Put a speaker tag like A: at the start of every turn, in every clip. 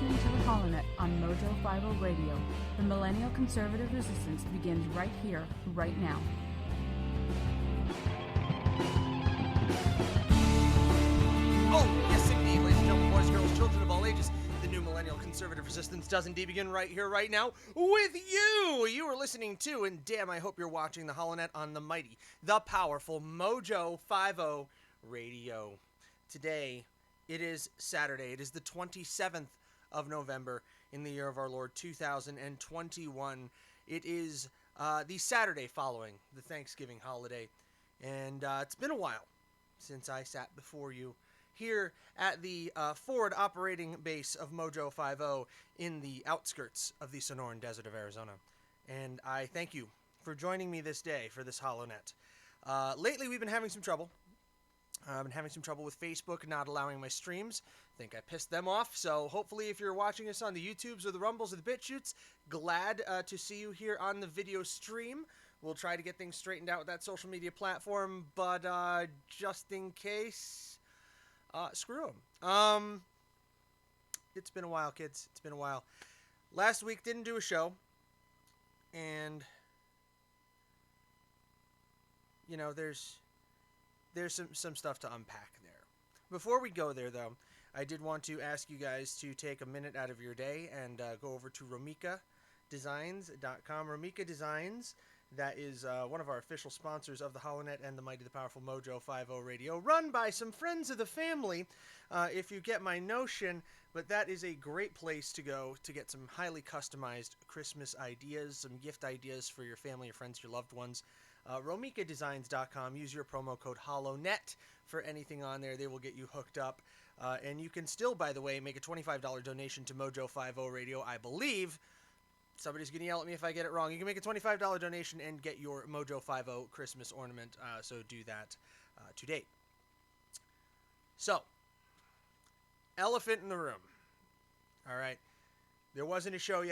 A: listening to the HoloNet on Mojo 50 Radio. The millennial conservative resistance begins right here, right now.
B: Oh, yes indeed, ladies and gentlemen, boys, girls, children of all ages. The new millennial conservative resistance does indeed begin right here, right now, with you! You are listening to, and damn, I hope you're watching the HoloNet on the mighty, the powerful Mojo 50 Radio. Today, it is Saturday. It is the 27th of November in the year of our Lord 2021. It is the Saturday following the Thanksgiving holiday, and it's been a while since I sat before you here at the forward operating base of Mojo 50 in the outskirts of the Sonoran Desert of Arizona. And I thank you for joining me this day for this HoloNet. Lately, we've been having some trouble. I've been having some trouble with Facebook not allowing my streams. I think I pissed them off. So hopefully if you're watching us on the YouTubes or the Rumbles or the BitChutes, glad to see you here on the video stream. We'll try to get things straightened out with that social media platform. But just in case, screw them. It's been a while, kids. It's been a while. Last week didn't do a show. And, you know, there's some stuff to unpack there. Before we go there, though, I did want to ask you guys to take a minute out of your day and go over to RomikaDesigns.com. Romika Designs, that is one of our official sponsors of the HoloNet and the mighty, the powerful Mojo 50 Radio, run by some friends of the family, if you get my notion. But that is a great place to go to get some highly customized Christmas ideas, some gift ideas for your family, your friends, your loved ones. RomikaDesigns.com. Use your promo code HoloNet for anything on there. They will get you hooked up. And you can still, by the way, make a $25 donation to Mojo 50 Radio, I believe. Somebody's going to yell at me if I get it wrong. You can make a $25 donation and get your Mojo 50 Christmas ornament. So do that today. So, elephant in the room. All right. There wasn't a show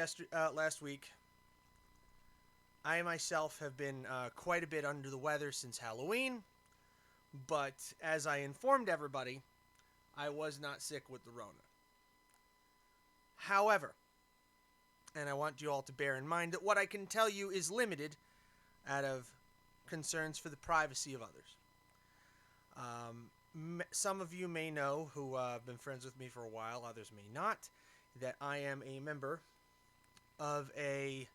B: last week. I myself have been quite a bit under the weather since Halloween, but as I informed everybody, I was not sick with the Rona. However, and I want you all to bear in mind that what I can tell you is limited out of concerns for the privacy of others. Some of you may know, who have been friends with me for a while, others may not, that I am a member of a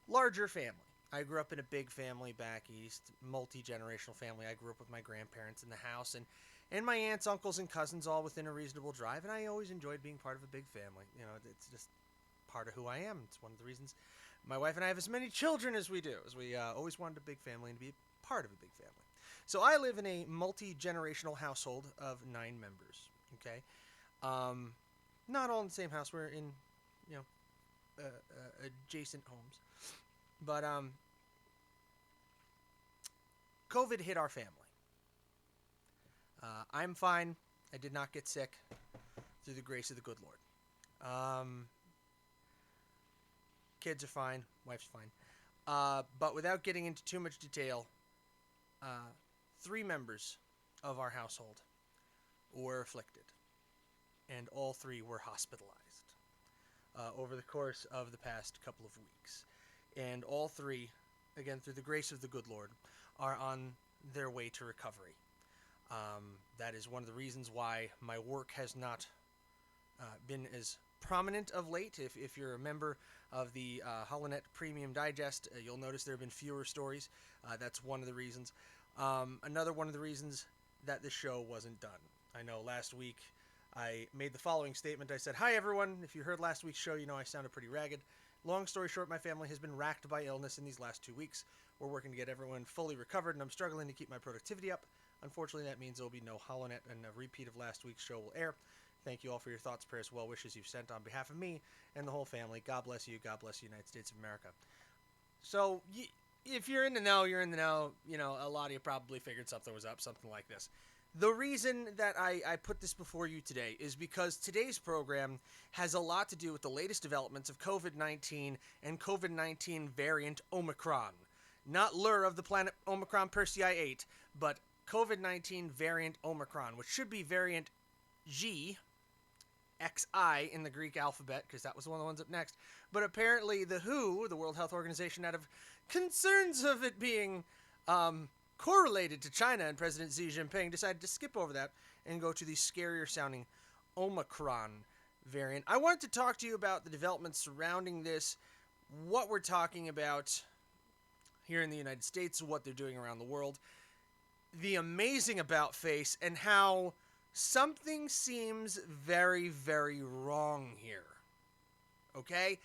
B: larger family. I grew up in a big family back east, multi-generational family. I grew up with my grandparents in the house, and my aunts, uncles, and cousins all within a reasonable drive, and I always enjoyed being part of a big family. You know, it's just part of who I am. It's one of the reasons my wife and I have as many children as we do, as we always wanted a big family and to be part of a big family. So I live in a multi-generational household of 9 members, okay? Not all in the same house. We're in, you know, adjacent homes. But COVID hit our family. I'm fine. I did not get sick through the grace of the good Lord. Kids are fine. Wife's fine. But without getting into too much detail, 3 members of our household were afflicted, and all 3 were hospitalized over the course of the past couple of weeks. And all 3, again, through the grace of the good Lord, are on their way to recovery. That is one of the reasons why my work has not been as prominent of late. If you're a member of the HoloNet Premium Digest, you'll notice there have been fewer stories. That's one of the reasons. Another one of the reasons that the show wasn't done. I know last week I made the following statement. I said, "Hi everyone, if you heard last week's show, you know I sounded pretty ragged. Long story short, my family has been racked by illness in these last 2 weeks. We're working to get everyone fully recovered, and I'm struggling to keep my productivity up. Unfortunately, that means there will be no HoloNet, and a repeat of last week's show will air. Thank you all for your thoughts, prayers, well wishes you've sent on behalf of me and the whole family. God bless you. God bless the United States of America." So, if you're in the know, you're in the know. You know, a lot of you probably figured something was up, something like this. The reason that I put this before you today is because today's program has a lot to do with the latest developments of COVID-19 and COVID-19 variant Omicron. Not lure of the planet Omicron Persei 8, but COVID-19 variant Omicron, which should be variant G, XI in the Greek alphabet, because that was one of the ones up next. But apparently the WHO, the World Health Organization, out of concerns of it being correlated to China and President Xi Jinping, decided to skip over that and go to the scarier sounding Omicron variant. I wanted to talk to you about the developments surrounding this, what we're talking about here in the United States, what they're doing around the world, the amazing about face, and how something seems very, very wrong here. Okay?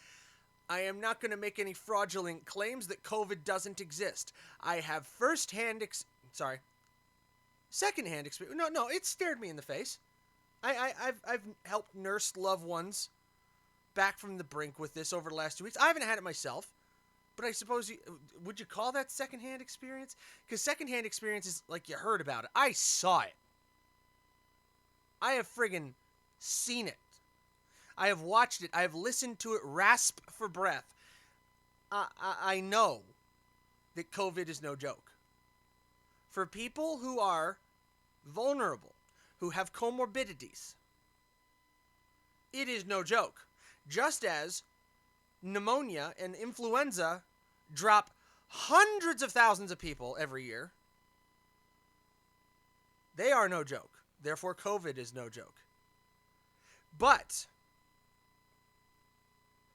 B: I am not going to make any fraudulent claims that COVID doesn't exist. I have secondhand experience. No, it stared me in the face. I've helped nurse loved ones back from the brink with this over the last 2 weeks. I haven't had it myself, but I suppose would you call that secondhand experience? Because secondhand experience is like you heard about it. I saw it. I have friggin' seen it. I have watched it. I have listened to it rasp for breath. I know that COVID is no joke. For people who are vulnerable, who have comorbidities, it is no joke. Just as pneumonia and influenza drop hundreds of thousands of people every year, they are no joke. Therefore, COVID is no joke. But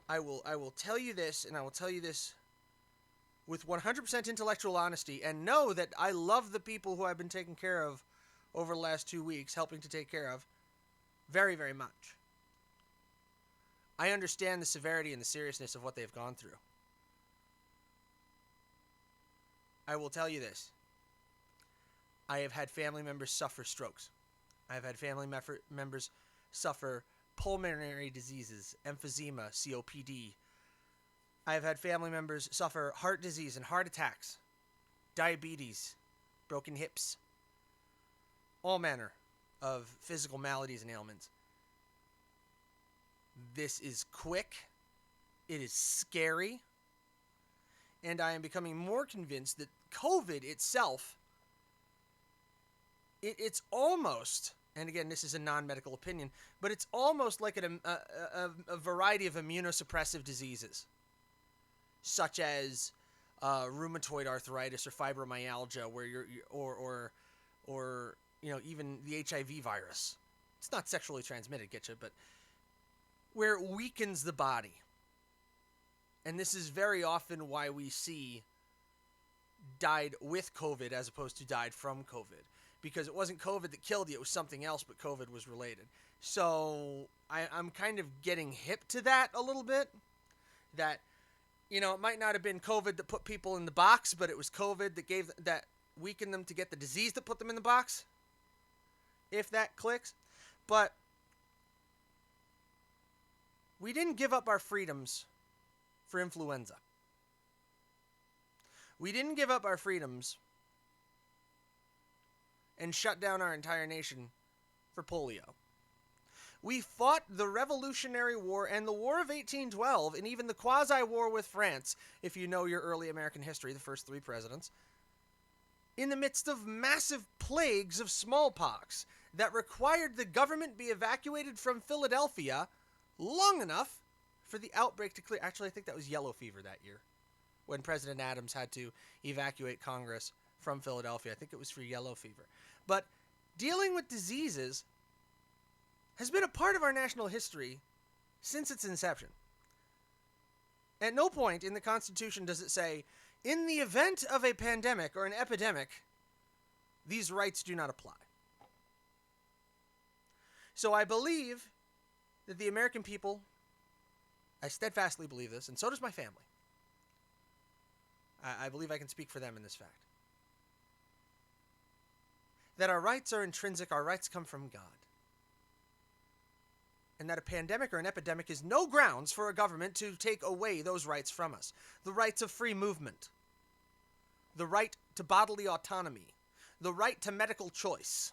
B: I will tell you this, and I will tell you this with 100% intellectual honesty, and know that I love the people who I've been taking care of over the last 2 weeks, helping to take care of, very, very much. I understand the severity and the seriousness of what they've gone through. I will tell you this. I have had family members suffer strokes. I have had family members suffer pulmonary diseases, emphysema, COPD. I have had family members suffer heart disease and heart attacks, diabetes, broken hips, all manner of physical maladies and ailments. This is quick. It is scary. And I am becoming more convinced that COVID itself, it's almost, and again, this is a non-medical opinion, but it's almost like a variety of immunosuppressive diseases, such as rheumatoid arthritis or fibromyalgia, where or even the HIV virus. It's not sexually transmitted, get you, but where it weakens the body. And this is very often why we see died with COVID as opposed to died from COVID. Because it wasn't COVID that killed you, it was something else, but COVID was related. So I'm kind of getting hip to that a little bit. That, it might not have been COVID that put people in the box, but it was COVID that weakened them to get the disease that put them in the box. If that clicks. But we didn't give up our freedoms for influenza. We didn't give up our freedoms and shut down our entire nation for polio. We fought the Revolutionary War and the War of 1812 and even the quasi-war with France, if you know your early American history, the first 3 presidents, in the midst of massive plagues of smallpox that required the government be evacuated from Philadelphia long enough for the outbreak to clear. Actually, I think that was yellow fever that year when President Adams had to evacuate Congress from Philadelphia. I think it was for yellow fever. But dealing with diseases has been a part of our national history since its inception. At no point in the Constitution does it say, in the event of a pandemic or an epidemic, these rights do not apply. So I believe that the American people, I steadfastly believe this, and so does my family. I believe I can speak for them in this fact. That our rights are intrinsic, our rights come from God. And that a pandemic or an epidemic is no grounds for a government to take away those rights from us. The rights of free movement. The right to bodily autonomy. The right to medical choice.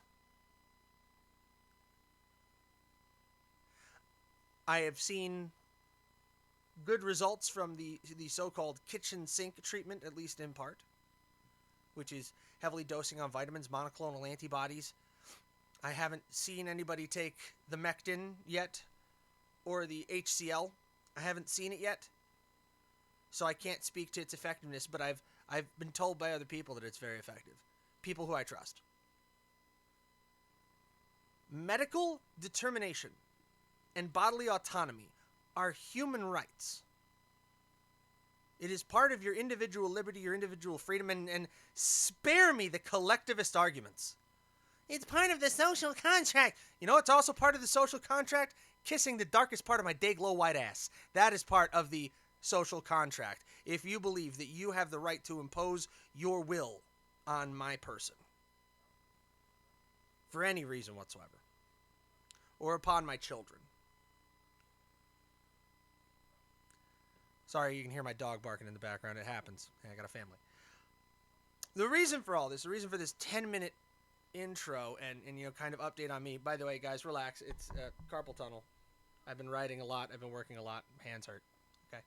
B: I have seen good results from the so-called kitchen sink treatment, at least in part, which is heavily dosing on vitamins, monoclonal antibodies. I haven't seen anybody take the Mectin yet, or the HCL. I haven't seen it yet, so I can't speak to its effectiveness, but I've been told by other people that it's very effective. People who I trust. Medical determination and bodily autonomy are human rights. It is part of your individual liberty, your individual freedom, and spare me the collectivist arguments. It's part of the social contract. You know, it's also part of the social contract? Kissing the darkest part of my day-glow white ass. That is part of the social contract. If you believe that you have the right to impose your will on my person. For any reason whatsoever. Or upon my children. Sorry, you can hear my dog barking in the background. It happens. I got a family. The reason for all this, the reason for this 10-minute intro and kind of update on me. By the way, guys, relax. It's carpal tunnel. I've been writing a lot. I've been working a lot. Hands hurt. Okay.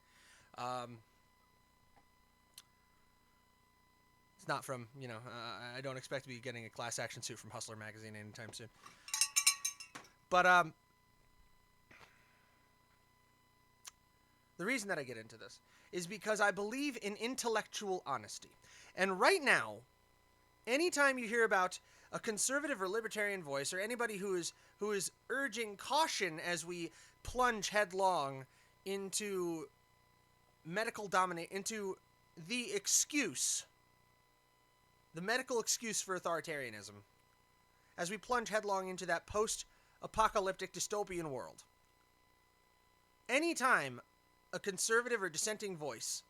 B: It's not from, I don't expect to be getting a class action suit from Hustler magazine anytime soon. But the reason that I get into this is because I believe in intellectual honesty. And right now, anytime you hear about a conservative or libertarian voice or anybody who is urging caution as we plunge headlong into into the medical excuse for authoritarianism, as we plunge headlong into that post-apocalyptic dystopian world. Anytime a conservative or dissenting voice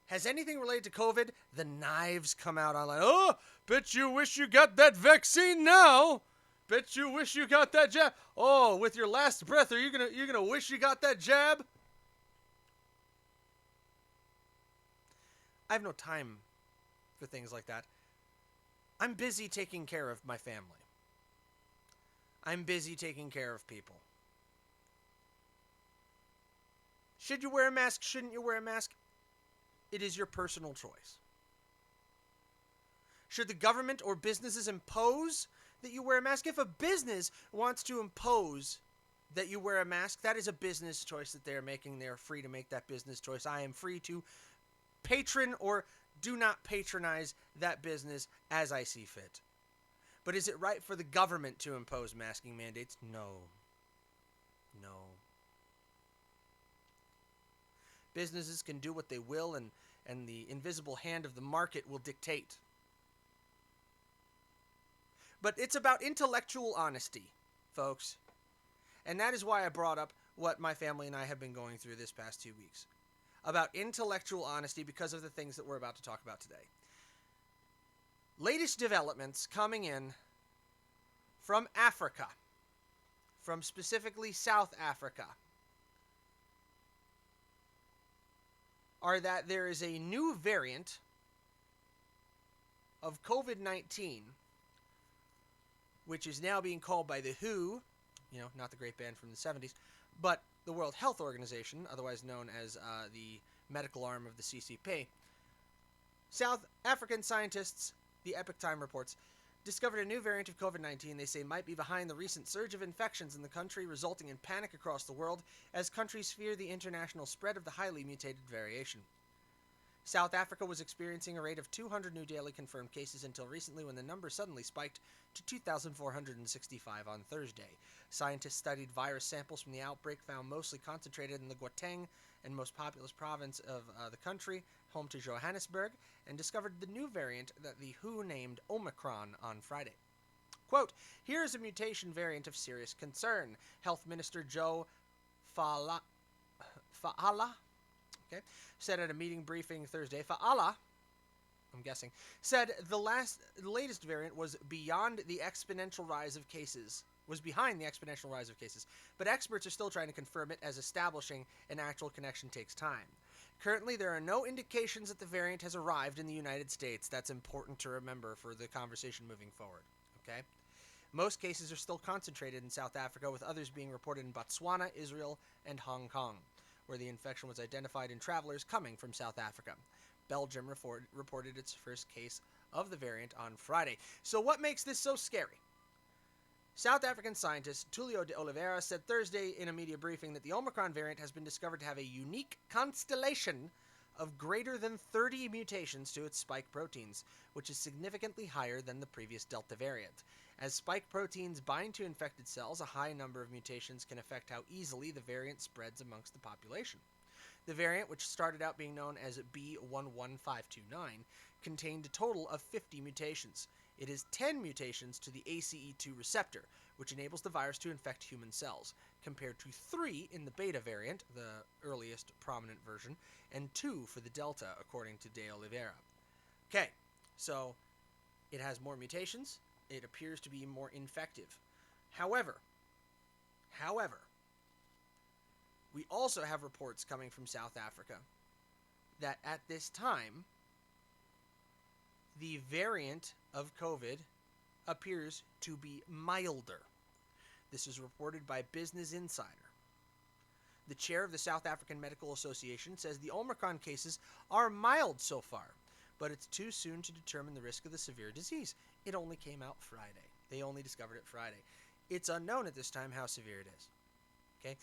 B: has anything related to COVID, the knives come out online. Oh, bet you wish you got that vaccine now. Bet you wish you got that jab. Oh, with your last breath, are you gonna wish you got that jab? I have no time for things like that. I'm busy taking care of my family. I'm busy taking care of people. Should you wear a mask? Shouldn't you wear a mask? It is your personal choice. Should the government or businesses impose that you wear a mask? If a business wants to impose that you wear a mask, that is a business choice that they're making. They're free to make that business choice. I am free to patron or do not patronize that business as I see fit. But is it right for the government to impose masking mandates? No. No. Businesses can do what they will, and the invisible hand of the market will dictate. But it's about intellectual honesty, folks. And that is why I brought up what my family and I have been going through this past 2 weeks. About intellectual honesty because of the things that we're about to talk about today. Latest developments coming in from Africa, from specifically South Africa, are that there is a new variant of COVID-19, which is now being called by the WHO, not the great band from the 70s, but the World Health Organization, otherwise known as the medical arm of the CCP. South African scientists, the Epoch Time reports, discovered a new variant of COVID-19 they say might be behind the recent surge of infections in the country, resulting in panic across the world as countries fear the international spread of the highly mutated variation. South Africa was experiencing a rate of 200 new daily confirmed cases until recently, when the number suddenly spiked to 2,465 on Thursday. Scientists studied virus samples from the outbreak found mostly concentrated in the Gauteng and most populous province of the country, home to Johannesburg, and discovered the new variant that the WHO named Omicron on Friday. Quote, "Here is a mutation variant of serious concern," Health Minister Joe Fa'ala said at a meeting briefing Thursday. Fa'ala, I'm guessing, said the latest variant was behind the exponential rise of cases, but experts are still trying to confirm it, as establishing an actual connection takes time. Currently, there are no indications that the variant has arrived in the United States. That's important to remember for the conversation moving forward, okay? Most cases are still concentrated in South Africa, with others being reported in Botswana, Israel, and Hong Kong, where the infection was identified in travelers coming from South Africa. Belgium reported its first case of the variant on Friday. So what makes this so scary? South African scientist Tulio de Oliveira said Thursday in a media briefing that the Omicron variant has been discovered to have a unique constellation of greater than 30 mutations to its spike proteins, which is significantly higher than the previous Delta variant. As spike proteins bind to infected cells, a high number of mutations can affect how easily the variant spreads amongst the population. The variant, which started out being known as B11529, contained a total of 50 mutations. It is 10 mutations to the ACE2 receptor, which enables the virus to infect human cells, compared to 3 in the beta variant, the earliest prominent version, and 2 for the delta, according to De Oliveira. Okay, so it has more mutations. It appears to be more infective. However, we also have reports coming from South Africa that at this time, the variant of COVID appears to be milder. This is reported by Business Insider. The chair of the South African Medical Association says the Omicron cases are mild so far, but it's too soon to determine the risk of the severe disease. It only came out Friday. They only discovered it Friday. It's unknown at this time how severe it is. Okay?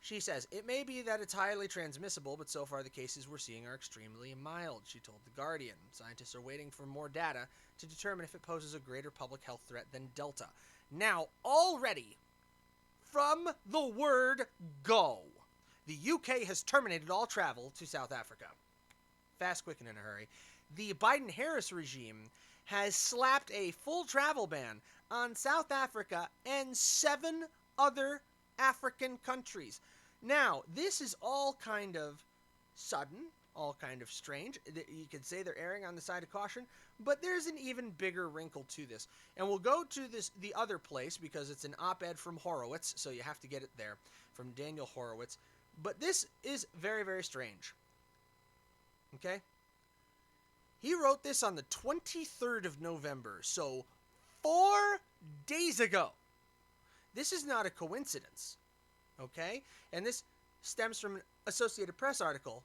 B: She says, it may be that it's highly transmissible, but so far the cases we're seeing are extremely mild, she told The Guardian. Scientists are waiting for more data to determine if it poses a greater public health threat than Delta. Now, already, from the word go, the UK has terminated all travel to South Africa. Fast, quick, and in a hurry. The Biden-Harris regime has slapped a full travel ban on South Africa and 7 other African countries. Now, this is all kind of sudden, all kind of strange. You could say they're erring on the side of caution, but there's an even bigger wrinkle to this. And we'll go to the other place because it's an op-ed from Horowitz, so you have to get it there, from Daniel Horowitz. But this is very, very strange. Okay? He wrote this on the 23rd of November, so 4 days ago. This is not a coincidence, okay? And this stems from an Associated Press article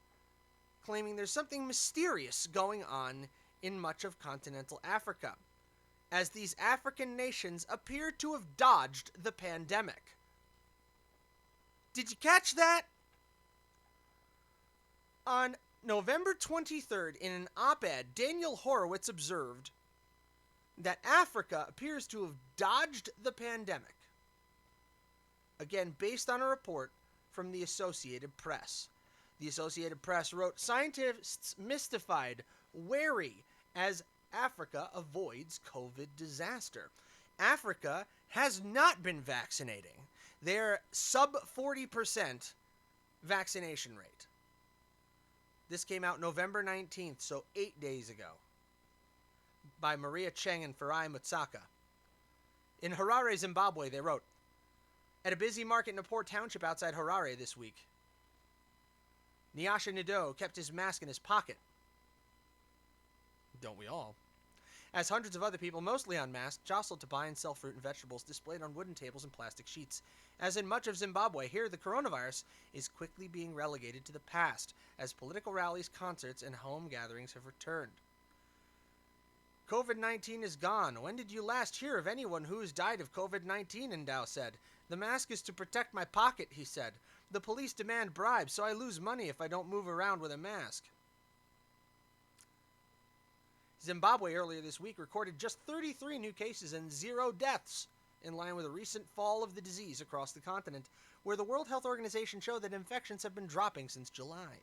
B: claiming there's something mysterious going on in much of continental Africa, as these African nations appear to have dodged the pandemic. Did you catch that? On November 23rd, in an op-ed, Daniel Horowitz observed that Africa appears to have dodged the pandemic. Again, based on a report from the Associated Press. The Associated Press wrote, scientists mystified, wary, as Africa avoids COVID disaster. Africa has not been vaccinating. They're sub 40% vaccination rate. This came out November 19th, so 8 days ago, by Maria Cheng and Farai Mutsaka. In Harare, Zimbabwe, they wrote, at a busy market in a poor township outside Harare this week, Nyasha Nadeau kept his mask in his pocket. Don't we all? As hundreds of other people, mostly unmasked, jostled to buy and sell fruit and vegetables displayed on wooden tables and plastic sheets. As in much of Zimbabwe, here the coronavirus is quickly being relegated to the past, as political rallies, concerts, and home gatherings have returned. COVID-19 is gone. When did you last hear of anyone who has died of COVID-19? Ndao said. The mask is to protect my pocket, he said. The police demand bribes, so I lose money if I don't move around with a mask. Zimbabwe earlier this week recorded just 33 new cases and 0 deaths, in line with a recent fall of the disease across the continent, where the World Health Organization showed that infections have been dropping since July.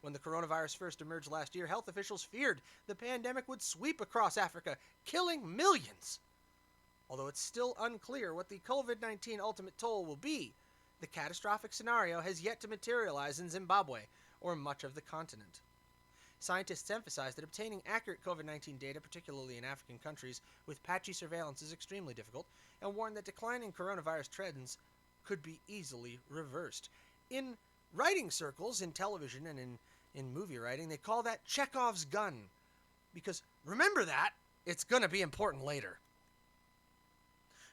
B: When the coronavirus first emerged last year, health officials feared the pandemic would sweep across Africa, killing millions. Although it's still unclear what the COVID-19 ultimate toll will be, the catastrophic scenario has yet to materialize in Zimbabwe or much of the continent. Scientists emphasize that obtaining accurate COVID-19 data, particularly in African countries with patchy surveillance, is extremely difficult, and warn that declining coronavirus trends could be easily reversed. In writing circles, in television and in movie writing, they call that Chekhov's gun. Because remember that, it's going to be important later.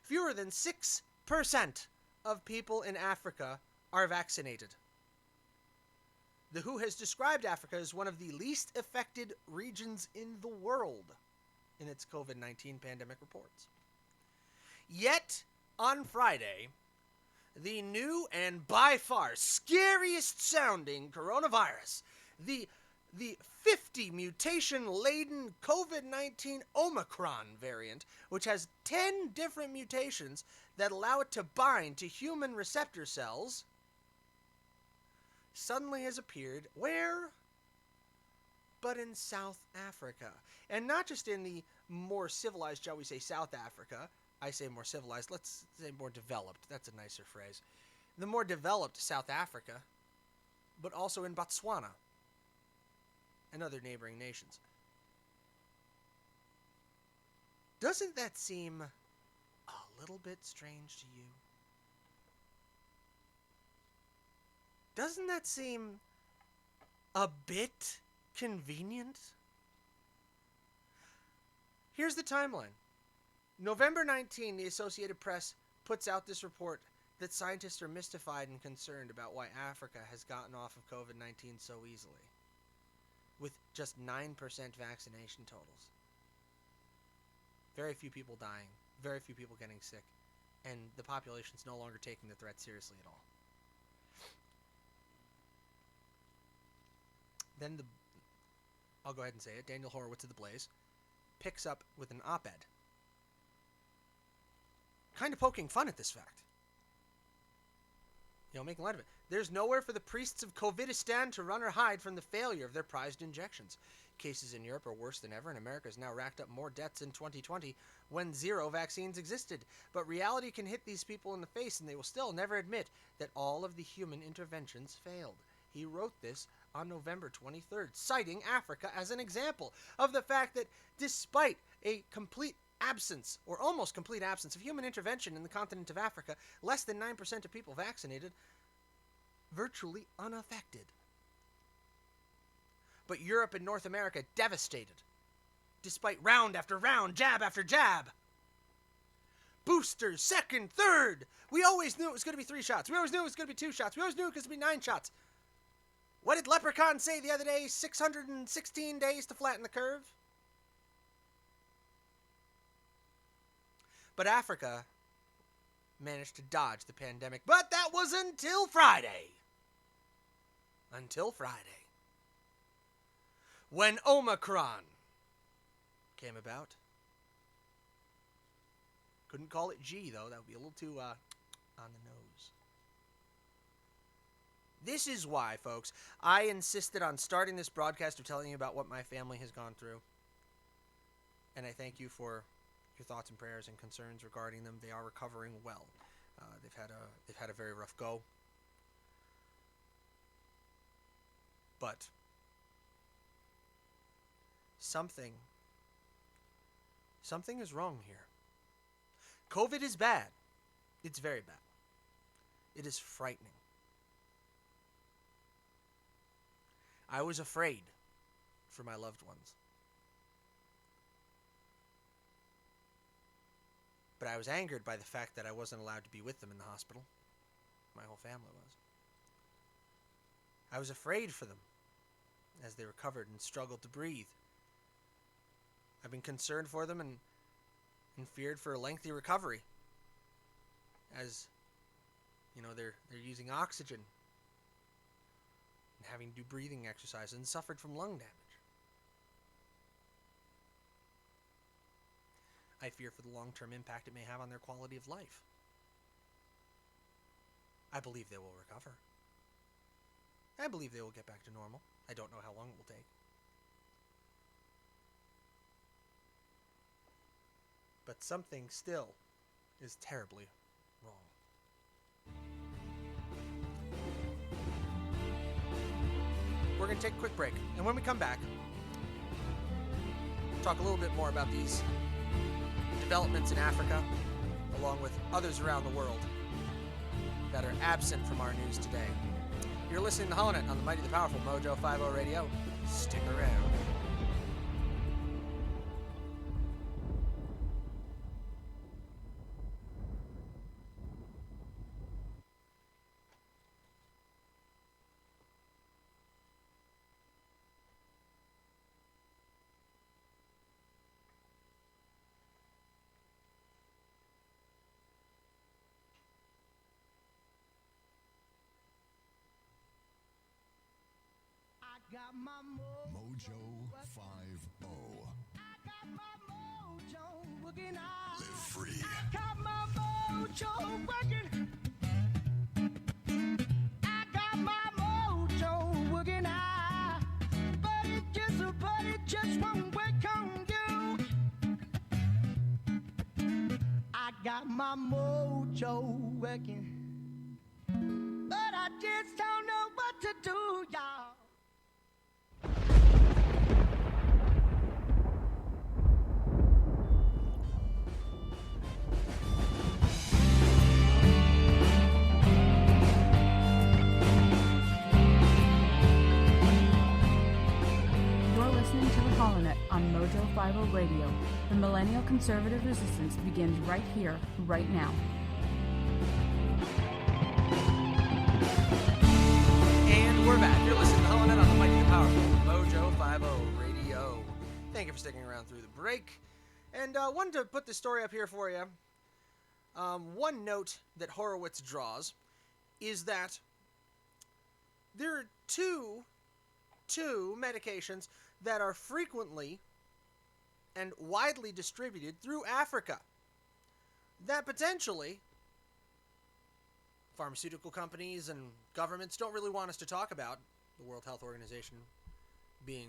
B: Fewer than 6% of people in Africa are vaccinated. The WHO has described Africa as one of the least affected regions in the world in its COVID-19 pandemic reports. Yet, on Friday, the new and by far scariest sounding coronavirus, the 50 mutation-laden COVID-19 Omicron variant, which has 10 different mutations that allow it to bind to human receptor cells, suddenly has appeared where? But in South Africa. And not just in the more civilized, shall we say, South Africa. I say more civilized, let's say more developed. That's a nicer phrase. The more developed South Africa, but also in Botswana and other neighboring nations. Doesn't that seem a little bit strange to you? Doesn't that seem a bit convenient? Here's the timeline. November 19, the Associated Press puts out this report that scientists are mystified and concerned about why Africa has gotten off of COVID-19 so easily, with just 9% vaccination totals. Very few people dying, very few people getting sick, and the population's no longer taking the threat seriously at all. Then I'll go ahead and say it, Daniel Horowitz of The Blaze picks up with an op-ed, kind of poking fun at this fact. Making light of it. There's nowhere for the priests of COVIDistan to run or hide from the failure of their prized injections. Cases in Europe are worse than ever, and America has now racked up more deaths in 2020 when 0 vaccines existed. But reality can hit these people in the face, and they will still never admit that all of the human interventions failed. He wrote this on November 23rd, citing Africa as an example of the fact that despite a complete absence, or almost complete absence, of human intervention in the continent of Africa, less than 9% of people vaccinated, virtually unaffected. But Europe and North America devastated, despite round after round, jab after jab. Boosters, second, third. We always knew it was going to be 3 shots. We always knew it was going to be 2 shots. We always knew it was going to be 9 shots. What did Leprechaun say the other day? 616 days to flatten the curve? But Africa managed to dodge the pandemic. But that was until Friday. Until Friday. When Omicron came about. Couldn't call it G, though. That would be a little too on the nose. This is why, folks, I insisted on starting this broadcast of telling you about what my family has gone through. And I thank you for your thoughts and prayers and concerns regarding them. They are recovering well. They've had a very rough go. But something is wrong here. COVID is bad. It's very bad. It is frightening. I was afraid for my loved ones. But I was angered by the fact that I wasn't allowed to be with them in the hospital. My whole family was. I was afraid for them as they recovered and struggled to breathe. I've been concerned for them and feared for a lengthy recovery, as they're using oxygen and having to do breathing exercises, and suffered from lung damage. I fear for the long-term impact it may have on their quality of life. I believe they will recover. I believe they will get back to normal. I don't know how long it will take. But something still is terribly wrong. We're going to take a quick break, and when we come back, we'll talk a little bit more about these developments in Africa, along with others around the world that are absent from our news today. You're listening to Holonet on the mighty, the powerful Mojo 50 Radio. Stick around.
C: got my
D: Mojo 50.
C: I got my mojo working out.
D: Live free.
C: I got my mojo working. I got my mojo working out. But it just won't work on you. I got my mojo working. But I just don't know what to do, y'all.
A: You're listening to the Holonet on Mojo 50 Radio. The Millennial Conservative Resistance begins right here, right now.
B: And we're back. You're listening to the Holonet on the mighty and powerful Mojo 50 Radio. Thank you for sticking around through the break. And wanted to put this story up here for you. One note that Horowitz draws is that there are two medications that are frequently and widely distributed through Africa that potentially pharmaceutical companies and governments don't really want us to talk about, the World Health Organization being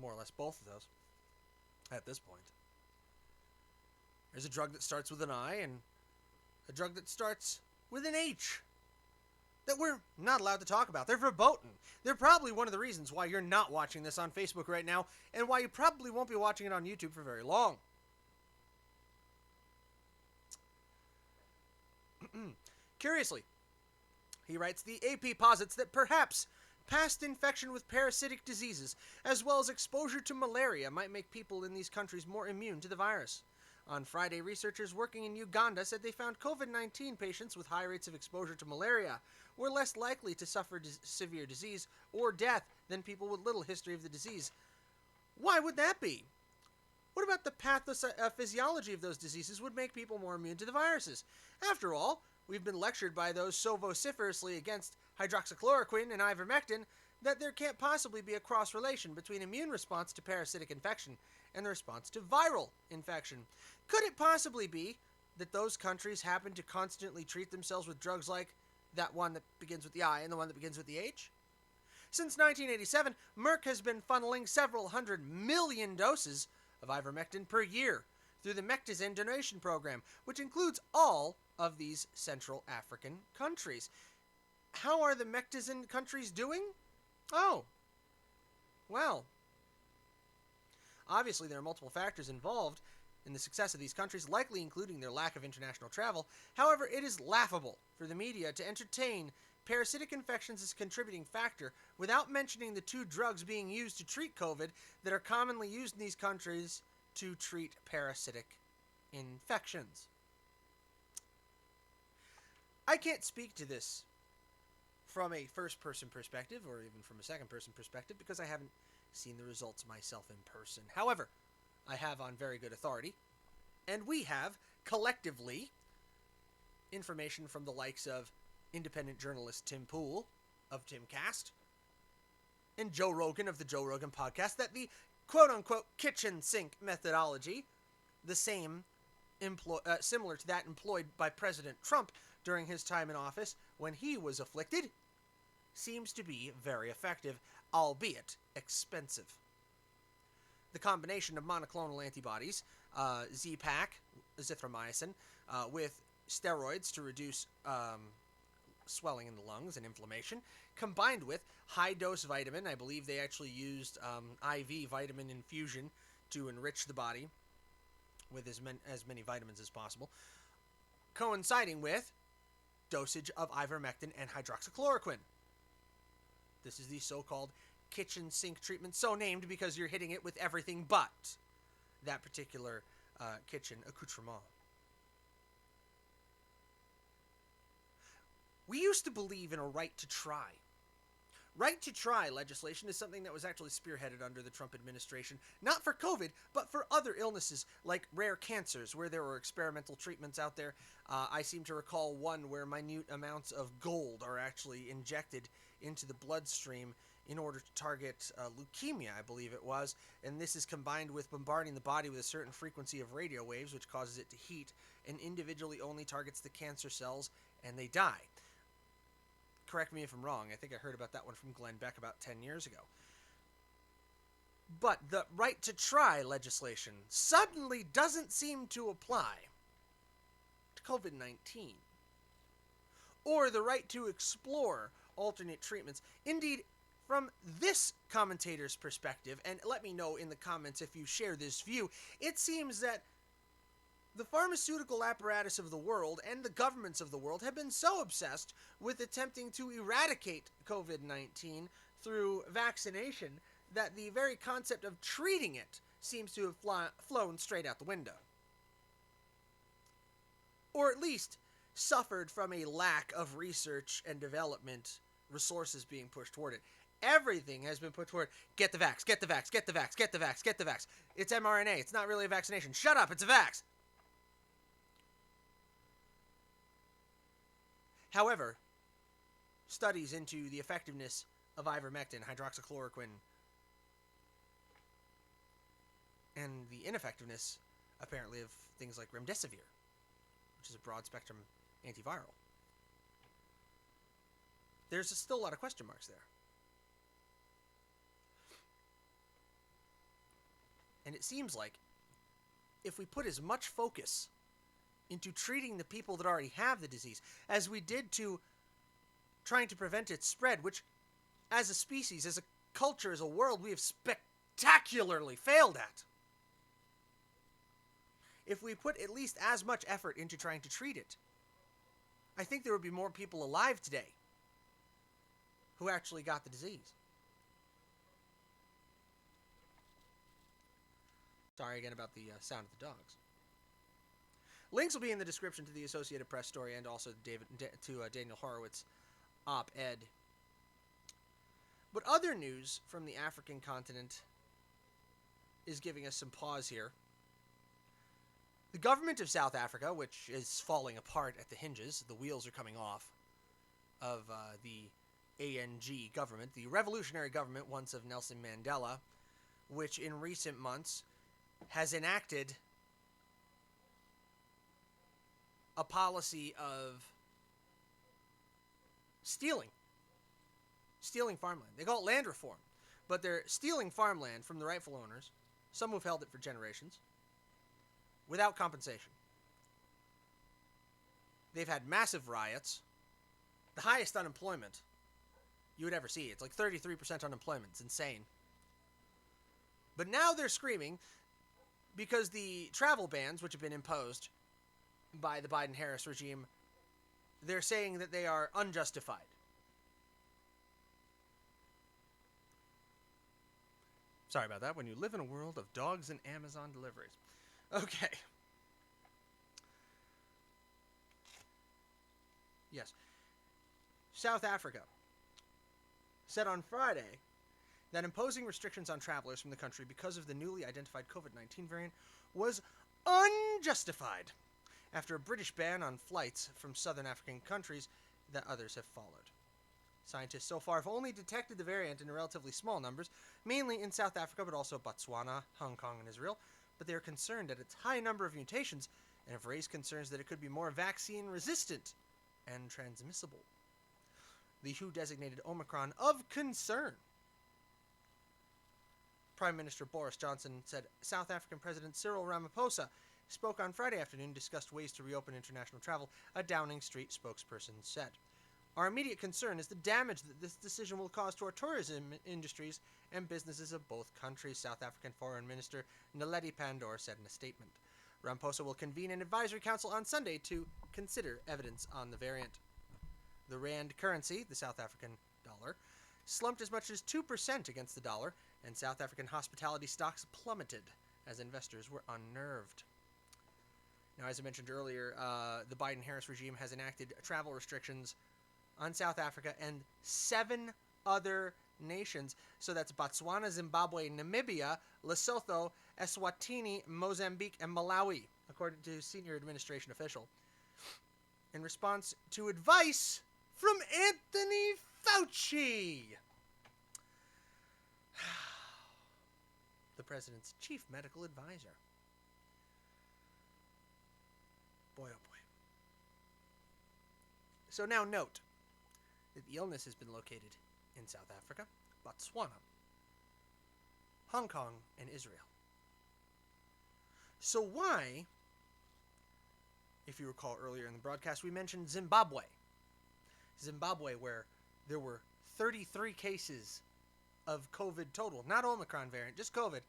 B: more or less both of those at this point. There's a drug that starts with an I and a drug that starts with an H that we're not allowed to talk about. They're verboten. They're probably one of the reasons why you're not watching this on Facebook right now and why you probably won't be watching it on YouTube for very long. Curiously, he writes, the AP posits that perhaps past infection with parasitic diseases, as well as exposure to malaria, might make people in these countries more immune to the virus. On Friday, researchers working in Uganda said they found COVID-19 patients with high rates of exposure to malaria were less likely to suffer severe disease or death than people with little history of the disease. Vhy would that be? What about the pathophysiology of those diseases would make people more immune to the viruses? After all, we've been lectured by those so vociferously against hydroxychloroquine and ivermectin that there can't possibly be a cross-relation between immune response to parasitic infection and the response to viral infection. Could it possibly be that those countries happen to constantly treat themselves with drugs like that one that begins with the I and the one that begins with the H? Since 1987, Merck has been funneling several 100 million doses of ivermectin per year through the Mectizin donation program, which includes all of these Central African countries. How are the Mectizin countries doing? Oh, well, obviously there are multiple factors involved in the success of these countries, likely including their lack of international travel. However, it is laughable for the media to entertain parasitic infections as a contributing factor without mentioning the two drugs being used to treat COVID that are commonly used in these countries to treat parasitic infections. I can't speak to this from a first-person perspective or even from a second-person perspective because I haven't seen the results myself in person. However, I have on very good authority, and we have, collectively, information from the likes of independent journalist Tim Pool of Timcast and Joe Rogan of the Joe Rogan podcast that the quote-unquote kitchen sink methodology, the same similar to that employed by President Trump during his time in office when he was afflicted, seems to be very effective, albeit expensive. The combination of monoclonal antibodies, Z-Pak, azithromycin, with steroids to reduce swelling in the lungs and inflammation, combined with high-dose vitamin. I believe they actually used IV vitamin infusion to enrich the body with as many vitamins as possible, coinciding with dosage of ivermectin and hydroxychloroquine. This is the so-called kitchen sink treatment, so named because you're hitting it with everything but that particular kitchen accoutrement. We used to believe in a right to try. Right to try legislation is something that was actually spearheaded under the Trump administration, not for COVID, but for other illnesses like rare cancers, where there were experimental treatments out there. I seem to recall one where minute amounts of gold are actually injected into the bloodstream in order to target leukemia, I believe it was, and this is combined with bombarding the body with a certain frequency of radio waves, which causes it to heat, and individually only targets the cancer cells, and they die. Correct me if I'm wrong. I think I heard about that one from Glenn Beck about 10 years ago. But the right to try legislation suddenly doesn't seem to apply to COVID-19. Or the right to explore alternate treatments. Indeed, from this commentator's perspective, and let me know in the comments if you share this view, it seems that the pharmaceutical apparatus of the world and the governments of the world have been so obsessed with attempting to eradicate COVID-19 through vaccination that the very concept of treating it seems to have flown straight out the window. Or at least suffered from a lack of research and development resources being pushed toward it. Everything has been put toward, get the vax, get the vax, get the vax, get the vax, get the vax. It's mRNA, it's not really a vaccination. Shut up, it's a vax. However, studies into the effectiveness of ivermectin, hydroxychloroquine, and the ineffectiveness, apparently, of things like remdesivir, which is a broad-spectrum antiviral. There's still a lot of question marks there. And it seems like if we put as much focus into treating the people that already have the disease as we did to trying to prevent its spread, which as a species, as a culture, as a world, we have spectacularly failed at. If we put at least as much effort into trying to treat it, I think there would be more people alive today who actually got the disease. Sorry again about the sound of the dogs. Links will be in the description to the Associated Press story and also to Daniel Horowitz op-ed. But other news from the African continent is giving us some pause here. The government of South Africa, which is falling apart at the hinges, the wheels are coming off of the ANG government, the revolutionary government once of Nelson Mandela, which in recent months has enacted a policy of stealing farmland. They call it land reform, but they're stealing farmland from the rightful owners, some who've held it for generations, without compensation. They've had massive riots, the highest unemployment you would ever see. It's like 33% unemployment. It's insane. But now they're screaming because the travel bans, which have been imposed by the Biden-Harris regime, they're saying that they are unjustified. Sorry about that. When you live in a world of dogs and Amazon deliveries. Okay. Yes. South Africa said on Friday that imposing restrictions on travelers from the country because of the newly identified COVID-19 variant was unjustified after a British ban on flights from southern African countries that others have followed. Scientists so far have only detected the variant in relatively small numbers, mainly in South Africa, but also Botswana, Hong Kong, and Israel. But they are concerned at its high number of mutations and have raised concerns that it could be more vaccine-resistant and transmissible. The WHO designated Omicron of concern. Prime Minister Boris Johnson said South African President Cyril Ramaphosa spoke on Friday afternoon and discussed ways to reopen international travel, a Downing Street spokesperson said. Our immediate concern is the damage that this decision will cause to our tourism industries and businesses of both countries, South African Foreign Minister Naledi Pandor said in a statement. Ramaphosa will convene an advisory council on Sunday to consider evidence on the variant. The rand currency, the South African dollar, slumped as much as 2% against the dollar, and South African hospitality stocks plummeted as investors were unnerved. Now, as I mentioned earlier, the Biden-Harris regime has enacted travel restrictions on South Africa and 7 other nations. So that's Botswana, Zimbabwe, Namibia, Lesotho, Eswatini, Mozambique, and Malawi, according to a senior administration official. In response to advice from Anthony Fauci. president's chief medical advisor. Boy, oh boy. So now note that the illness has been located in South Africa, Botswana, Hong Kong, and Israel. So why, if you recall earlier in the broadcast, we mentioned Zimbabwe. Zimbabwe, where there were 33 cases of COVID total, not Omicron variant, just COVID,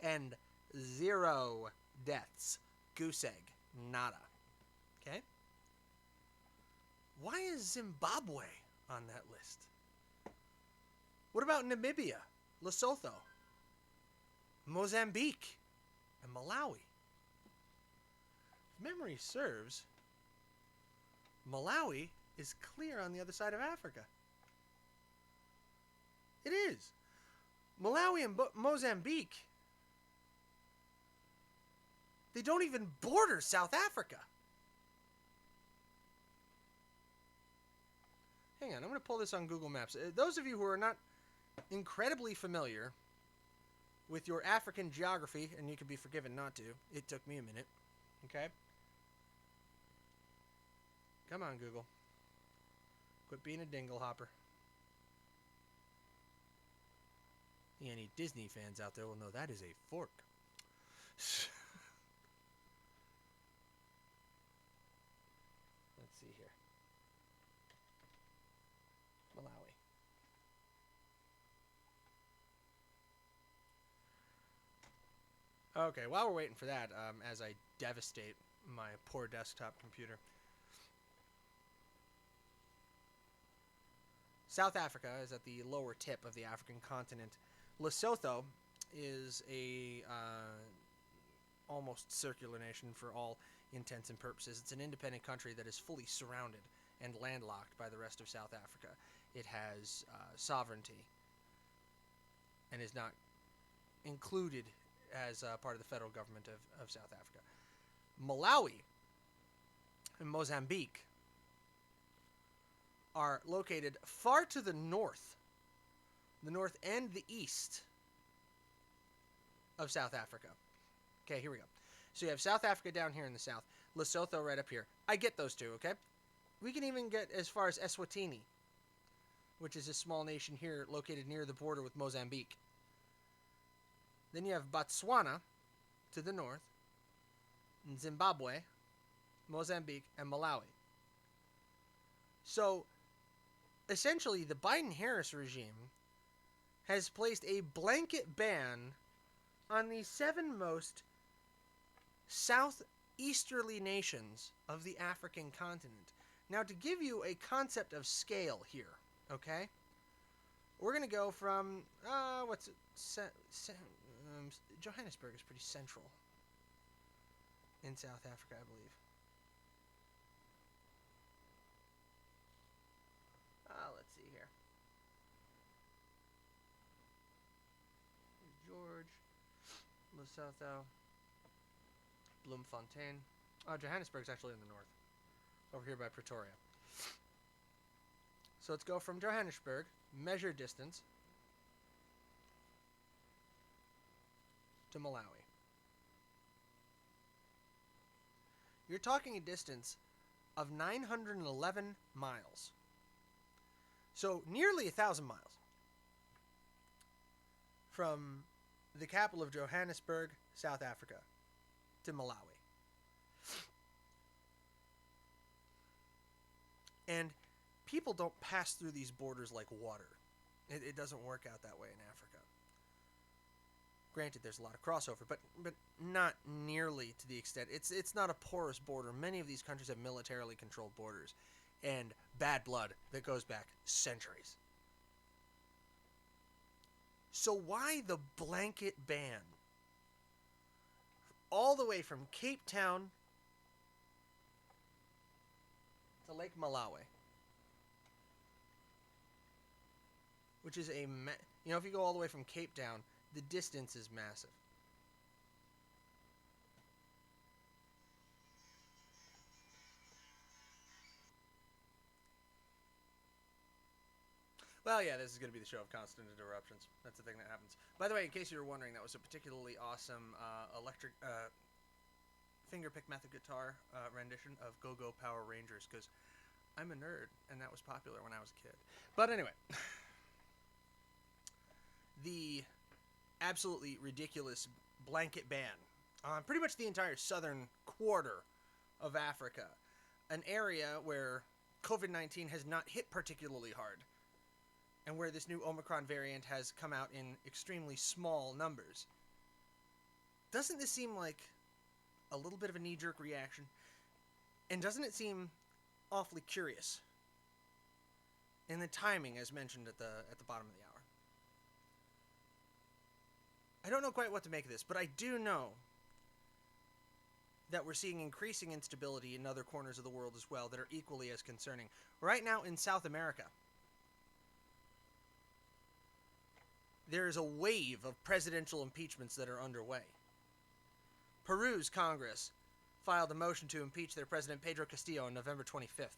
B: and 0 deaths. Goose egg. Nada. Okay? Why is Zimbabwe on that list? What about Namibia, Lesotho, Mozambique, and Malawi? If memory serves, Malawi is clear on the other side of Africa. It is. Malawi and Mozambique, they don't even border South Africa. Hang on, I'm going to pull this on Google Maps. Those of you who are not incredibly familiar with your African geography, and you can be forgiven not to, it took me a minute, okay? Come on, Google. Quit being a dingle hopper. Any Disney fans out there will know that is a fork. Let's see here. Malawi. Okay, while we're waiting for that, as I devastate my poor desktop computer, South Africa is at the lower tip of the African continent. Lesotho is a almost circular nation for all intents and purposes. It's an independent country that is fully surrounded and landlocked by the rest of South Africa. It has sovereignty and is not included as part of the federal government of South Africa. Malawi and Mozambique are located far to the north and the east of South Africa. Okay, here we go. So you have South Africa down here in the south, Lesotho right up here. I get those two, okay? We can even get as far as Eswatini, which is a small nation here located near the border with Mozambique. Then you have Botswana to the north, and Zimbabwe, Mozambique, and Malawi. So, essentially, the Biden-Harris regime has placed a blanket ban on the 7 most southeasterly nations of the African continent. Now, to give you a concept of scale here, okay? We're going to go from, Johannesburg is pretty central in South Africa, I believe. Let's see here. George, Lesotho, Bloemfontein. Johannesburg's actually in the north, over here by Pretoria. So let's go from Johannesburg, measure distance, to Malawi. You're talking a distance of 911 miles. So nearly 1,000 miles from the capital of Johannesburg, South Africa, to Malawi. And people don't pass through these borders like water. It doesn't work out that way in Africa. Granted, there's a lot of crossover, but not nearly to the extent. It's not a porous border. Many of these countries have militarily controlled borders and bad blood that goes back centuries. So why the blanket ban? All the way from Cape Town to Lake Malawi. Which is if you go all the way from Cape Town, the distance is massive. Well, yeah, this is going to be the show of constant interruptions. That's the thing that happens. By the way, in case you were wondering, that was a particularly awesome electric fingerpick method guitar rendition of Go Go Power Rangers, because I'm a nerd, and that was popular when I was a kid. But anyway, the absolutely ridiculous blanket ban on pretty much the entire southern quarter of Africa, an area where COVID-19 has not hit particularly hard, and where this new Omicron variant has come out in extremely small numbers. Doesn't this seem like a little bit of a knee-jerk reaction? And doesn't it seem awfully curious in the timing, as mentioned at the bottom of the hour? I don't know quite what to make of this, but I do know that we're seeing increasing instability in other corners of the world as well that are equally as concerning. Right now in South America, there is a wave of presidential impeachments that are underway. Peru's Congress filed a motion to impeach their president Pedro Castillo on November 25th.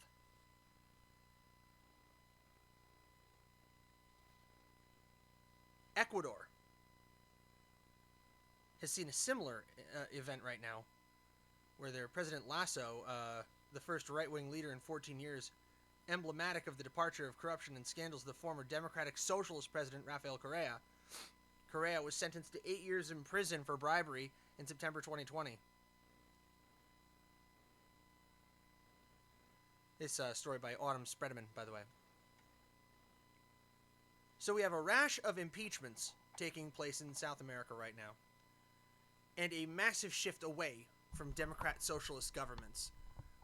B: Ecuador has seen a similar event right now, where their President Lasso, the first right-wing leader in 14 years, emblematic of the departure of corruption and scandals of the former Democratic Socialist President Rafael Correa. Correa was sentenced to 8 years in prison for bribery in September 2020. This story by Autumn Spreadman, by the way. So we have a rash of impeachments taking place in South America right now, and a massive shift away from Democrat socialist governments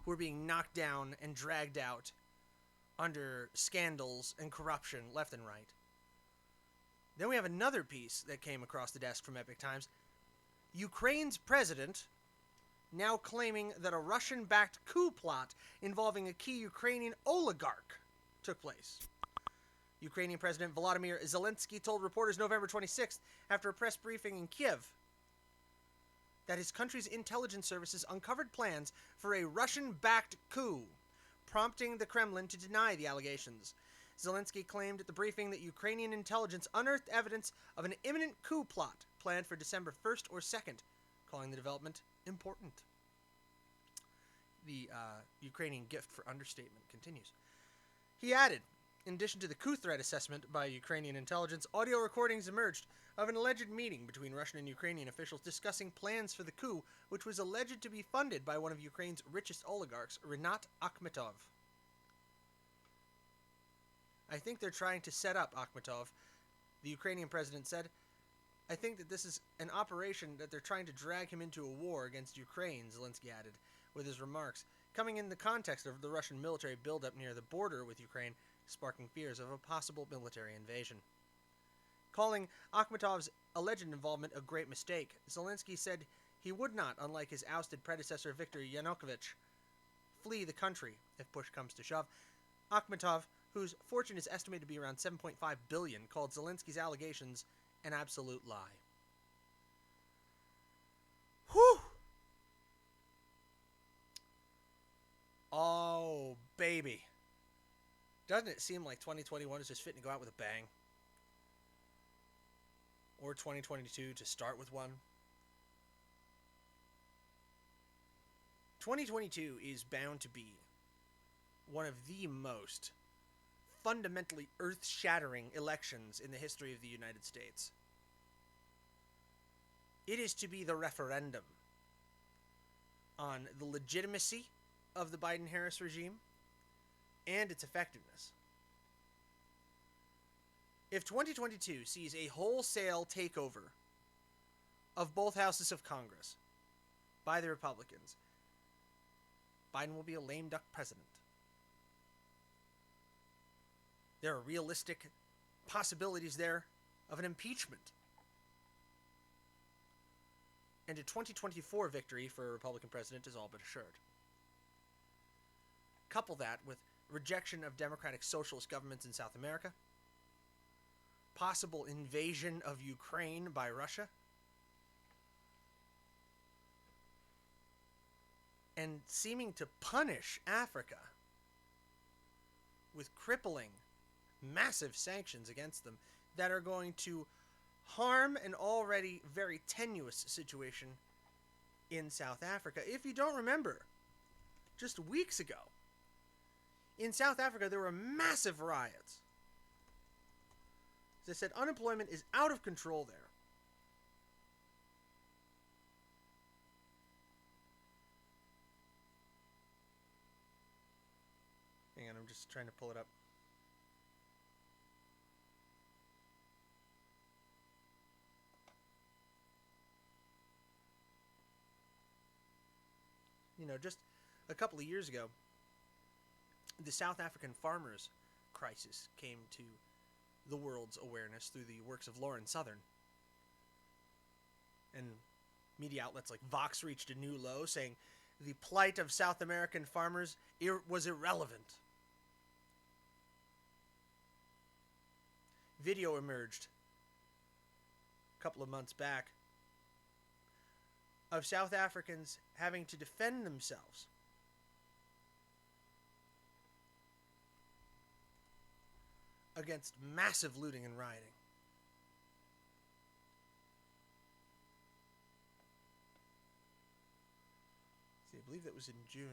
B: who are being knocked down and dragged out under scandals and corruption left and right. Then we have another piece that came across the desk from Epic Times. Ukraine's president now claiming that a Russian-backed coup plot involving a key Ukrainian oligarch took place. Ukrainian President Volodymyr Zelensky told reporters November 26th, after a press briefing in Kiev, that his country's intelligence services uncovered plans for a Russian-backed coup, prompting the Kremlin to deny the allegations. Zelensky claimed at the briefing that Ukrainian intelligence unearthed evidence of an imminent coup plot planned for December 1st or 2nd, calling the development important. The Ukrainian gift for understatement continues. He added, in addition to the coup threat assessment by Ukrainian intelligence, audio recordings emerged of an alleged meeting between Russian and Ukrainian officials discussing plans for the coup, which was alleged to be funded by one of Ukraine's richest oligarchs, Rinat Akhmetov. I think they're trying to set up Akhmetov, the Ukrainian president said. I think that this is an operation that they're trying to drag him into a war against Ukraine, Zelensky added, with his remarks, coming in the context of the Russian military buildup near the border with Ukraine, sparking fears of a possible military invasion. Calling Akhmetov's alleged involvement a great mistake, Zelensky said he would not, unlike his ousted predecessor Viktor Yanukovych, flee the country if push comes to shove. Akhmetov, whose fortune is estimated to be around $7.5 billion, called Zelensky's allegations an absolute lie. Whew! Oh, baby. Doesn't it seem like 2021 is just fitting to go out with a bang? Or 2022 to start with one? 2022 is bound to be one of the most fundamentally earth-shattering elections in the history of the United States. It is to be the referendum on the legitimacy of the Biden-Harris regime and its effectiveness. If 2022 sees a wholesale takeover of both houses of Congress by the Republicans, Biden will be a lame duck president. There are realistic possibilities there of an impeachment. And a 2024 victory for a Republican president is all but assured. Couple that with rejection of democratic socialist governments in South America, possible invasion of Ukraine by Russia, and seeming to punish Africa with crippling massive sanctions against them that are going to harm an already very tenuous situation in South Africa. If you don't remember, just weeks ago, in South Africa, there were massive riots. As I said, unemployment is out of control there. Hang on, I'm just trying to pull it up. Just a couple of years ago, the South African farmers' crisis came to the world's awareness through the works of Lauren Southern. And media outlets like Vox reached a new low, saying the plight of South American farmers was irrelevant. Video emerged a couple of months back of South Africans having to defend themselves against massive looting and rioting. See, I believe that was in June.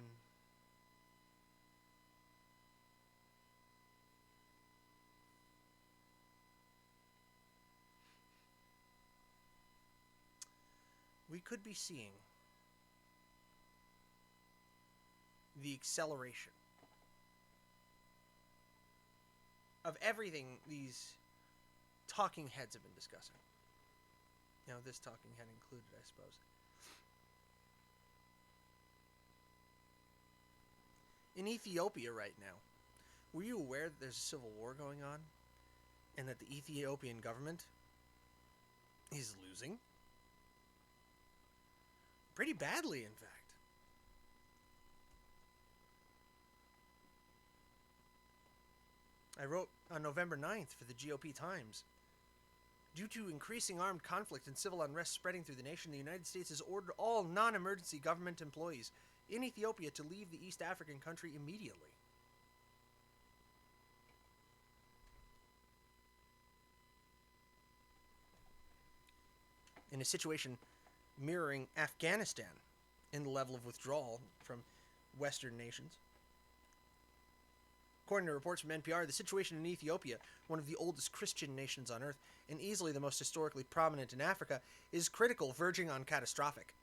B: We could be seeing the acceleration of everything these talking heads have been discussing. This talking head included, I suppose. In Ethiopia right now, were you aware that there's a civil war going on and that the Ethiopian government is losing? Pretty badly, in fact. I wrote on November 9th for the GOP Times. Due to increasing armed conflict and civil unrest spreading through the nation, the United States has ordered all non-emergency government employees in Ethiopia to leave the East African country immediately. In a situation mirroring Afghanistan in the level of withdrawal from Western nations. According to reports from NPR, the situation in Ethiopia, one of the oldest Christian nations on earth and easily the most historically prominent in Africa, is critical, verging on catastrophic.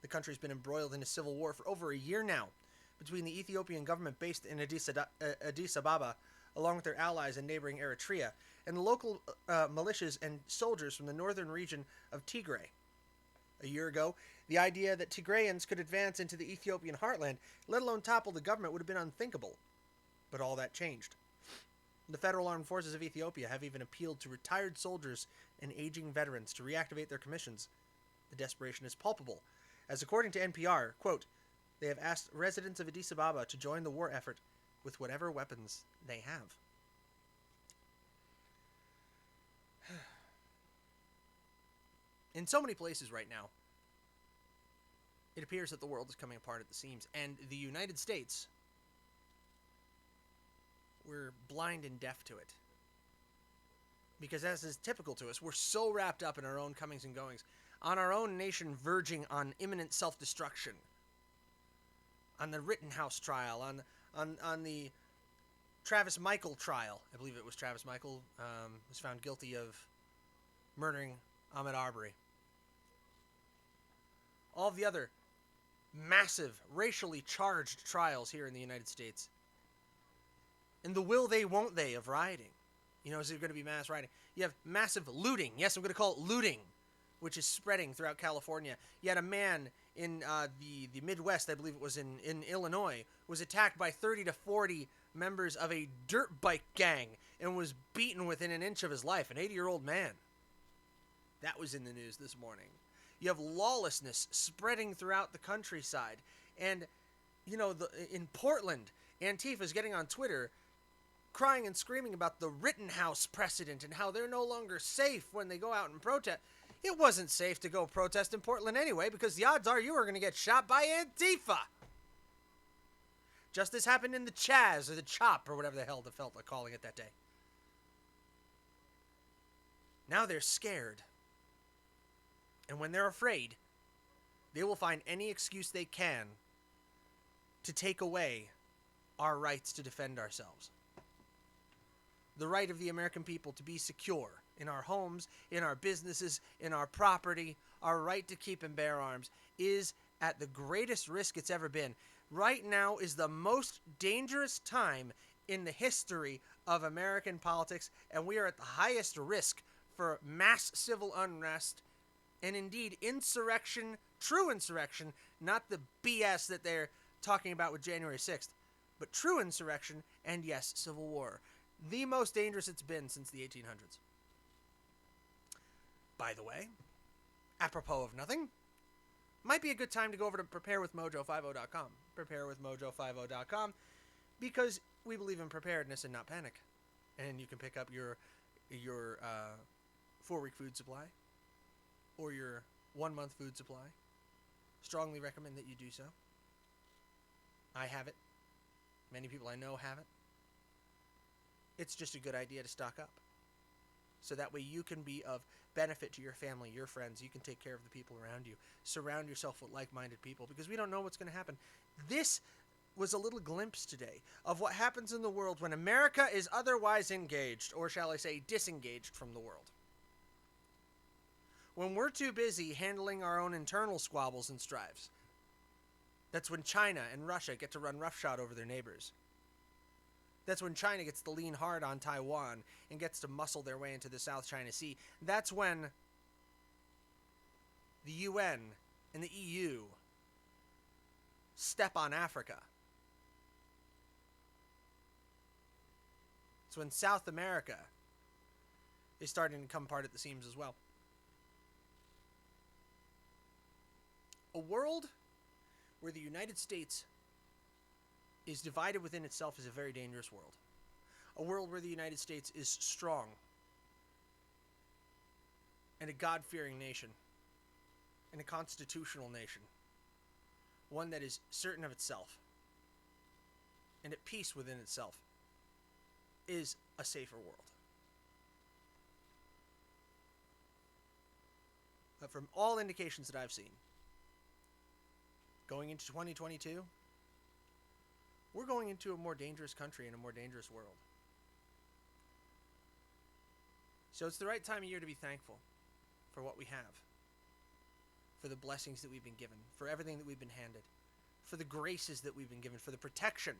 B: The country's been embroiled in a civil war for over a year now between the Ethiopian government based in Addis Ababa, along with their allies in neighboring Eritrea, and the local militias and soldiers from the northern region of Tigray. A year ago, the idea that Tigrayans could advance into the Ethiopian heartland, let alone topple the government, would have been unthinkable. But all that changed. The Federal Armed Forces of Ethiopia have even appealed to retired soldiers and aging veterans to reactivate their commissions. The desperation is palpable, as according to NPR, quote, they have asked residents of Addis Ababa to join the war effort with whatever weapons they have. In so many places right now, it appears that the world is coming apart at the seams, and the United States, we're blind and deaf to it. Because as is typical to us, we're so wrapped up in our own comings and goings, on our own nation verging on imminent self-destruction, on the Rittenhouse trial, on the Travis Michael trial. I believe it was Travis Michael was found guilty of murdering Ahmaud Arbery. All of the other massive, racially charged trials here in the United States. And the will they, won't they of rioting. Is there going to be mass rioting? You have massive looting. Yes, I'm going to call it looting, which is spreading throughout California. You had a man in the Midwest, I believe it was in Illinois, was attacked by 30 to 40 members of a dirt bike gang and was beaten within an inch of his life, an 80-year-old man. That was in the news this morning. You have lawlessness spreading throughout the countryside. And, in Portland, Antifa is getting on Twitter crying and screaming about the Rittenhouse precedent and how they're no longer safe when they go out and protest. It wasn't safe to go protest in Portland anyway, because the odds are you were going to get shot by Antifa. Just as happened in the Chaz or the Chop or whatever the hell they felt like calling it that day. Now they're scared. And when they're afraid, they will find any excuse they can to take away our rights to defend ourselves. The right of the American people to be secure in our homes, in our businesses, in our property, our right to keep and bear arms is at the greatest risk it's ever been. Right now is the most dangerous time in the history of American politics, and we are at the highest risk for mass civil unrest and indeed insurrection, true insurrection, not the BS that they're talking about with January 6th, but true insurrection and, yes, civil war. The most dangerous it's been since the 1800s. By the way, apropos of nothing, might be a good time to go over to preparewithmojo50.com. Preparewithmojo50.com, because we believe in preparedness and not panic. And you can pick up your 4-week food supply or your 1-month food supply. Strongly recommend that you do so. I have it. Many people I know have it. It's just a good idea to stock up. So that way you can be of benefit to your family, your friends. You can take care of the people around you. Surround yourself with like-minded people, because we don't know what's going to happen. This was a little glimpse today of what happens in the world when America is otherwise engaged, or shall I say disengaged from the world. When we're too busy handling our own internal squabbles and strives. That's when China and Russia get to run roughshod over their neighbors. That's when China gets to lean hard on Taiwan and gets to muscle their way into the South China Sea. That's when the UN and the EU step on Africa. It's when South America is starting to come apart at the seams as well. A world where the United States is divided within itself is a very dangerous world. A world where the United States is strong and a God-fearing nation and a constitutional nation. One that is certain of itself and at peace within itself is a safer world. But from all indications that I've seen, going into 2022, we're going into a more dangerous country and a more dangerous world. So it's the right time of year to be thankful for what we have, for the blessings that we've been given, for everything that we've been handed, for the graces that we've been given, for the protection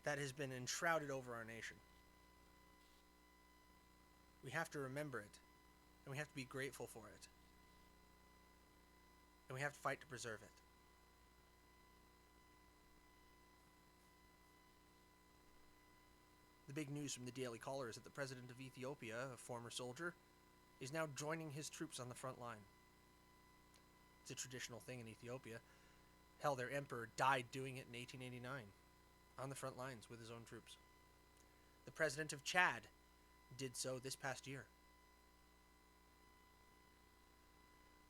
B: that has been enshrouded over our nation. We have to remember it, and we have to be grateful for it, and we have to fight to preserve it. The big news from the Daily Caller is that the president of Ethiopia, a former soldier, is now joining his troops on the front line. It's a traditional thing in Ethiopia. Hell, their emperor died doing it in 1889, on the front lines with his own troops. The president of Chad did so this past year.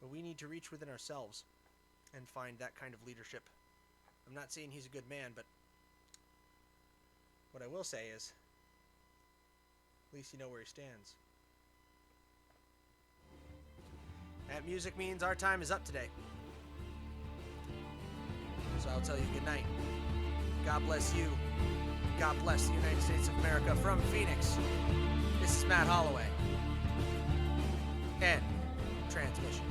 B: But we need to reach within ourselves and find that kind of leadership. I'm not saying he's a good man, but what I will say is, at least you know where he stands. That music means our time is up today. So I'll tell you good night. God bless you. God bless the United States of America from Phoenix. This is Matt Holloway. End transmission.